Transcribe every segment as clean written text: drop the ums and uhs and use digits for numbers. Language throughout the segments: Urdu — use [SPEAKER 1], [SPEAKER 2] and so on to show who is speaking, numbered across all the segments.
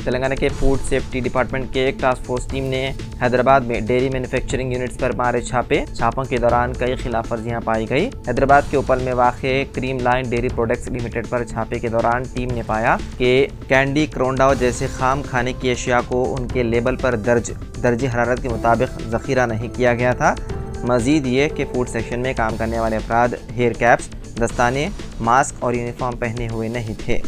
[SPEAKER 1] تلنگانہ کے فوڈ سیفٹی ڈپارٹمنٹ کے ایک ٹاسک فورس ٹیم نے حیدرآباد میں ڈیری مینوفیکچرنگ یونٹس پر مارے چھاپوں کے دوران کئی خلاف ورزیاں پائی گئی۔ حیدرآباد کے اوپل میں واقع کریم لائن ڈیری پروڈکٹس لمیٹڈ پر چھاپے کے دوران ٹیم نے پایا کہ کینڈی، کرونڈا جیسے خام کھانے کی اشیاء کو ان کے لیبل پر درجہ حرارت کے مطابق ذخیرہ نہیں کیا گیا تھا۔ مزید یہ کہ فوڈ سیکشن میں کام کرنے والے افراد ہیئر کیپس، دستانے، ماسک اور یونیفارم پہنے ہوئے نہیں تھے۔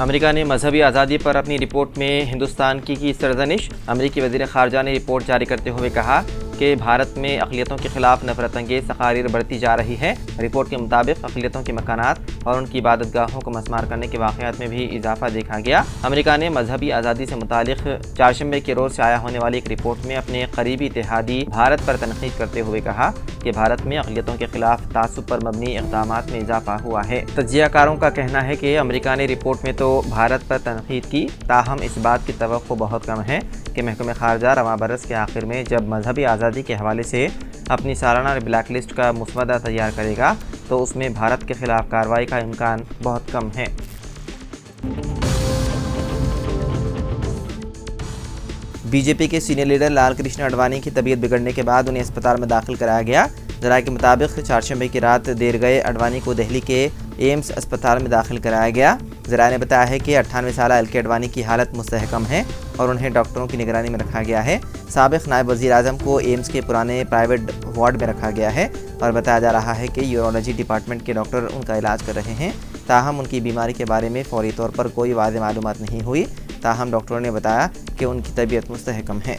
[SPEAKER 1] امریکہ نے مذہبی آزادی پر اپنی رپورٹ میں ہندوستان کی سرزنش۔ امریکی وزیر خارجہ نے رپورٹ جاری کرتے ہوئے کہا کہ بھارت میں اقلیتوں کے خلاف نفرت انگیز تقاریر بڑھتی جا رہی ہے۔ رپورٹ کے مطابق اقلیتوں کے مکانات اور ان کی عبادت گاہوں کو مسمار کرنے کے واقعات میں بھی اضافہ دیکھا گیا۔ امریکہ نے مذہبی آزادی سے متعلق چہارشنبے کے روز شائع ہونے والی ایک رپورٹ میں اپنے قریبی اتحادی بھارت پر تنقید کرتے ہوئے کہا کہ بھارت میں اقلیتوں کے خلاف تعصب پر مبنی اقدامات میں اضافہ ہوا ہے۔ تجزیہ کاروں کا کہنا ہے کہ امریکہ نے رپورٹ میں تو بھارت پر تنقید کی، تاہم اس بات کی توقع بہت کم ہے کہ محکمہ خارجہ رواں برس کے آخر میں جب مذہبی آزادی کے حوالے سے اپنی سالانہ بلیک لسٹ کا مسودہ تیار کرے گا تو اس میں بھارت کے خلاف کارروائی کا امکان بہت کم ہے۔ بی جے پی کے سینئر لیڈر لال کرشن اڈوانی کی طبیعت بگڑنے کے بعد انہیں اسپتال میں داخل کرایا گیا۔ ذرائع کے مطابق چہارشنبے کی رات دیر گئے اڈوانی کو دہلی کے ایمس اسپتال میں داخل کرایا گیا۔ ذرائع نے بتایا ہے کہ 98 سالہ ایل کے اڈوانی کی حالت مستحکم ہے اور انہیں ڈاکٹروں کی نگرانی میں رکھا گیا ہے۔ سابق نائب وزیر اعظم کو ایمس کے پرانے پرائیویٹ وارڈ میں رکھا گیا ہے اور بتایا جا رہا ہے کہ یورولوجی ڈپارٹمنٹ کے ڈاکٹر ان کا علاج کر رہے ہیں۔ تاہم ان کی بیماری کے بارے میں فوری طور پر کوئی واضح معلومات نہیں ہوئی، تاہم ڈاکٹروں نے بتایا کہ ان کی طبیعت مستحکم ہے۔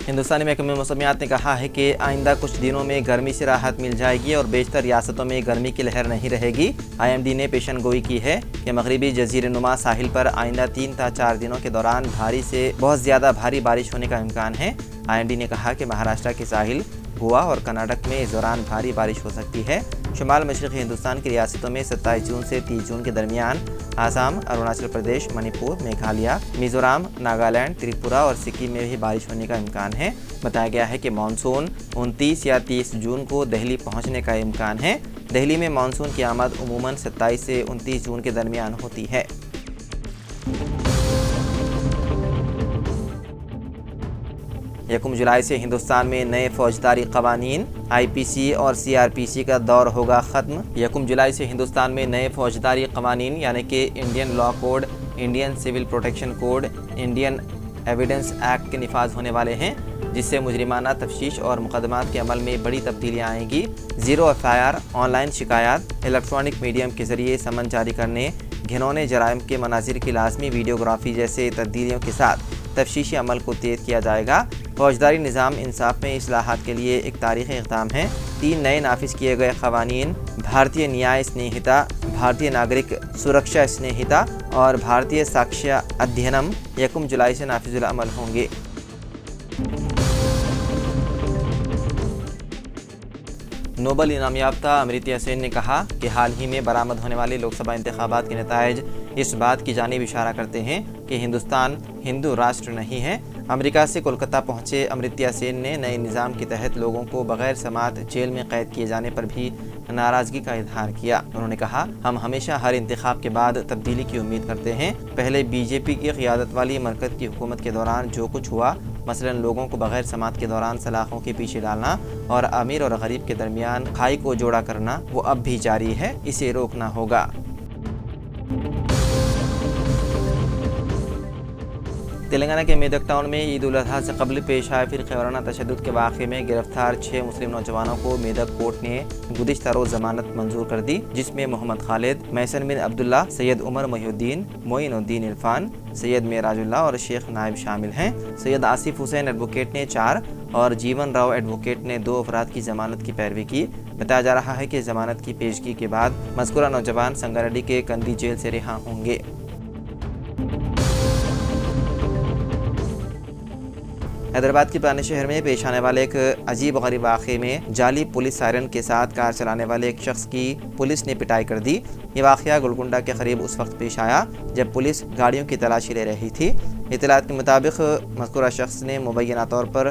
[SPEAKER 1] ہندوستانی محکمہ موسمیات نے کہا ہے کہ آئندہ کچھ دنوں میں گرمی سے راحت مل جائے گی اور بیشتر ریاستوں میں گرمی کی لہر نہیں رہے گی۔ آئی ایم ڈی نے پیشن گوئی کی ہے کہ مغربی جزیرہ نما ساحل پر آئندہ 3 تا 4 دنوں کے دوران بھاری سے بہت زیادہ بھاری بارش ہونے کا امکان ہے۔ آئی ایم ڈی نے کہا کہ مہاراشٹر کے ساحل، گوا اور کرناٹک میں اس دوران بھاری بارش ہو سکتی ہے۔ شمال مشرقی ہندوستان کی ریاستوں میں 27 جون سے 30 جون کے درمیان آسام، اروناچل پردیش، منی پور، میگھالیہ، میزورام، ناگالینڈ، تریپورہ اور سکم میں بھی بارش ہونے کا امکان ہے۔ بتایا گیا ہے کہ مانسون 29 یا 30 جون کو دہلی پہنچنے کا امکان ہے۔ دہلی میں مانسون کی آمد عموماً 27 سے 29 جون کے درمیان ہوتی ہے۔ یکم جولائی سے ہندوستان میں نئے فوجداری قوانین، آئی پی سی اور سی آر پی سی کا دور ہوگا ختم۔ یکم جولائی سے ہندوستان میں نئے فوجداری قوانین یعنی کہ Indian law code, Indian civil protection code, Indian evidence act کے نفاذ ہونے والے ہیں، جس سے مجرمانہ تفتیش اور مقدمات کے عمل میں بڑی تبدیلیاں آئیں گی۔ Zero F I R, online شکایات، الیکٹرانک میڈیم کے ذریعے سمن جاری کرنے، گھنونے جرائم کے مناظر کی لازمی ویڈیوگرافی جیسے تبدیلیوں کے ساتھ تفتیشی عمل کو تیز کیا جائے گا۔ فوجداری نظام انصاف میں اصلاحات کے لیے ایک تاریخی اقدام ہے۔ 3 نئے نافذ کیے گئے قوانین بھارتیہ نیائے سنہتا، بھارتیہ ناگرک سرکشا سنہتا اور بھارتیہ ساکشیہ ادھینم یکم جولائی سے نافذ العمل ہوں گے۔ نوبل انعام یافتہ امریتیا سین نے کہا کہ حال ہی میں برآمد ہونے والے لوک سبھا انتخابات کے نتائج اس بات کی جانب اشارہ کرتے ہیں کہ ہندوستان ہندو راشٹر نہیں ہے۔ امریکہ سے کولکتہ پہنچے امریتیا سین نے نئے نظام کے تحت لوگوں کو بغیر سماعت جیل میں قید کیے جانے پر بھی ناراضگی کا اظہار کیا۔ انہوں نے کہا، ہم ہمیشہ ہر انتخاب کے بعد تبدیلی کی امید کرتے ہیں۔ پہلے بی جے پی کی قیادت والی مرکز کی حکومت کے دوران جو کچھ ہوا، مثلا لوگوں کو بغیر سماعت کے دوران سلاخوں کے پیچھے ڈالنا اور امیر اور غریب کے درمیان کھائی کو جوڑا کرنا، وہ اب بھی جاری ہے، اسے روکنا ہوگا۔ تلنگانہ کے میدک ٹاؤن میں عید الاضحیٰ سے قبل پیش آئے فرقہ وارانہ تشدد کے واقعے میں گرفتار 6 مسلم نوجوانوں کو میدک کورٹ نے گزشتہ روز ضمانت منظور کر دی، جس میں محمد خالد، محسن بن عبداللہ، سید عمر محی الدین، معین الدین عرفان، سید معراج اللہ اور شیخ نائب شامل ہیں۔ سید آصف حسین ایڈوکیٹ نے 4 اور جیون راؤ ایڈوکیٹ نے 2 افراد کی ضمانت کی پیروی کی۔ بتایا جا رہا ہے کہ ضمانت کی پیشگی کے بعد مذکورہ نوجوان سنگاریڈی کے کندی جیل سے رہا ہوں گے۔ حیدرآباد کے پرانے شہر میں پیش آنے والے ایک عجیب و غریب واقعے میں جعلی پولیس سائرن کے ساتھ کار چلانے والے ایک شخص کی پولیس نے پٹائی کر دی۔ یہ واقعہ گولکنڈہ کے قریب اس وقت پیش آیا جب پولیس گاڑیوں کی تلاشی لے رہی تھی۔ اطلاعات کے مطابق مذکورہ شخص نے مبینہ طور پر